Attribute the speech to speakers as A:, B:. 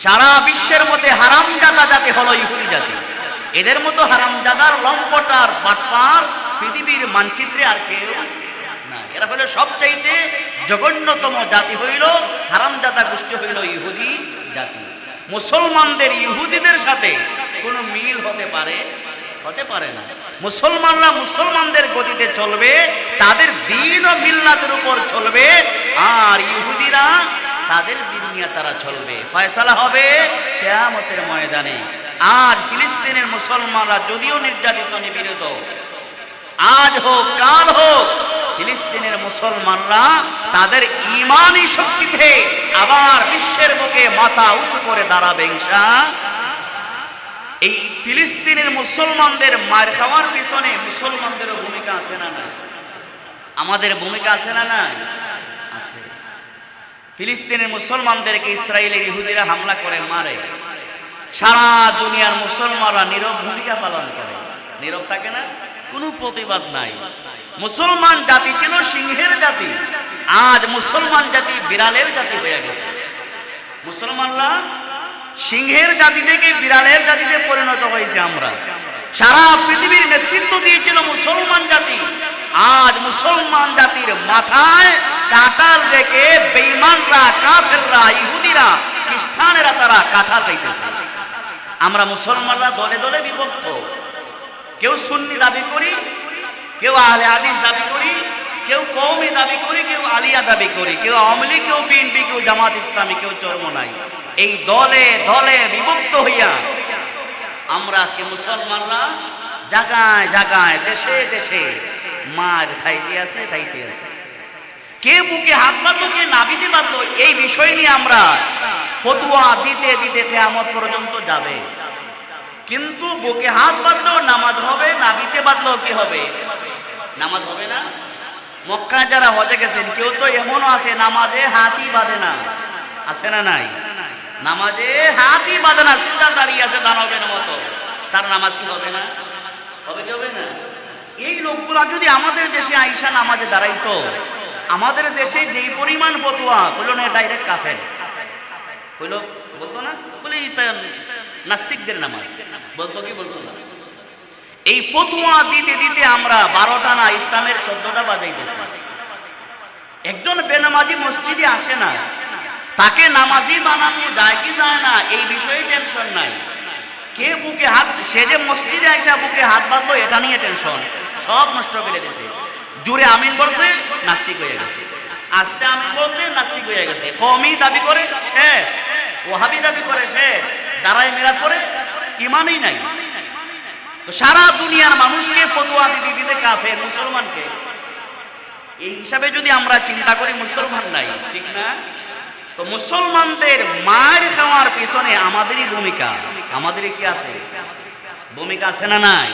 A: সারা বিশ্বের মধ্যে হারামজাদা জাতি হলো ইহুদি জাতি। এদের মতো হারামজাদার লম্পটার বাটপার পৃথিবীর মানচিত্রে আর কেউ না। এরা হলো সবচাইতে জঘন্যতম জাতি হইল, হারামজাদা গোষ্ঠী হইল ইহুদি জাতি। মুসলমানদের ইহুদিদের সাথে কোনো মিল হতে পারে না। মুসলমানরা মুসলমানদের গতিতে চলবে, তাদের দ্বীন ও মিল্লাতের উপর চলবে, আর ইহুদিরা তাদের দিন নিয়ে তারা চলবে। ফয়সালা হবে কিয়ামতের ময়দানে। আজ ফিলিস্তিনের মুসলমানরা যদিও নির্যাতিত নিপীড়িত, আজ হোক কাল হোক, ফিলিস্তিনের মুসলমানরা তাদের ঈমানি শক্তিতে আবার বিশ্বের বুকে মাথা উঁচু করে দাঁড়াবে ইনশাআল্লাহ। এই ফিলিস্তিনের মুসলমানদের মার খাওয়ার পিছনে মুসলমানদেরও ভূমিকা আছে না নাই? আমাদের ভূমিকা আছে না নাই? আছে। ফিলিস্তিনের মুসলমানদেরকে ইসরায়েলের ইহুদিরা হামলা করে মারে, সারা দুনিয়ার মুসলমানরা নীরব ভূমিকা পালন করে। নীরব থাকে না, কোনো প্রতিবাদ নাই। মুসলমান জাতি ছিল সিংহের জাতি, আজ মুসলমান জাতি বিড়ালের জাতি হয়ে গেছে। মুসলমানরা সিংহের জাতি থেকে বিড়ালের জাতিতে পরিণত হয়েছে। আমরা সারা পৃথিবীর নেতৃত্ব দিয়েছিল মুসলমান জাতি, আজ মুসলমান জাতির মাথায় কাঁঠাল রেখে বেঈমানরা, কাফেররা, ইহুদিরা, খ্রিস্টানেরা তারা কাঁঠাল খাইতেছে। আমরা মুসলমানরা দলে দলে বিভক্ত। কেউ সুন্নি দাবি করি, কেউ আহলে হাদিস দাবি করি, কেউ কওমি দাবি করি, কেউ আলিয়া দাবি করি, কেউ আওয়ামী লীগ, কেউ বিএনপি, কেউ জামাত ইসলামী, কেউ চরমনাই। এই দলে দলে বিভক্ত হইয়া আমরা আজকে মুসলমানরা জায়গায় জায়গায়, দেশে দেশে মার খাইতে আছে। কে বুকে হাত বাঁধলো, কে নাভিতে বাঁধলো, এই বিষয় নিয়ে আমরা ফতোয়া দিতে দিতে কিয়ামত পর্যন্ত যাবে। কিন্তু বুকে হাত বাঁধলেও নামাজ হবে, নাভিতে বাঁধলেও কি হবে? নামাজ হবে না। মক্কায় যারা হজে গেছেন, কেউ তো এমনও আছে নামাজে হাতই বাঁধে না, আছে না নাই? নামাজে হাতই বাঁধে না, সোজা দাঁড়িয়ে আছে দানবের মতো, তার নামাজ কি হবে না? হবে কি হবে না? এই লোকগুলা যদি আমাদের দেশে আইসা নামাজে দাঁড়াইতো, আমাদের দেশে যেই পরিমাণ ফতোয়া হইল না, ডাইরেক্ট কাফের হইল, বলতো না? বলে নাস্তিকদের নামাজ বলতো কি বলতো না? এই ফতোয়া দিতে দিতে আমরা 12টা না, ইসলামের 14টা বাজাইতেছি। একজন বেনামাজি মসজিদে আসে না, তাকে নামাজি বানানো যায় কি যায় না, এই বিষয়ে টেনশন নাই। কে বুকে হাত, সে যে মসজিদে আইসা বুকে হাত বাঁধলো, এটা নিয়ে টেনশন, সব নষ্ট করে দিয়েছে। জুড়ে আমিন বলছে, নাস্তিক হয়ে গেছে। আস্তে আমিন বলছে, নাস্তিক হয়ে গেছে। কওমি দাবি করে শেষ, ওয়াহাবি দাবি করে শেষ, দাঁড়ায় মিলাদ করে, ইমানই নাই। তো সারা দুনিয়ার মানুষকে ফতোয়া দিতে দিতে কাফের, মুসলমানকে। এই হিসাবে যদি আমরা চিন্তা করি, মুসলমান নাই, ঠিক না? তো মুসলমানদের মার খাওয়ার পিছনে আমাদেরই ভূমিকা, আমাদেরই কি আছে? ভূমিকা আছে না নাই?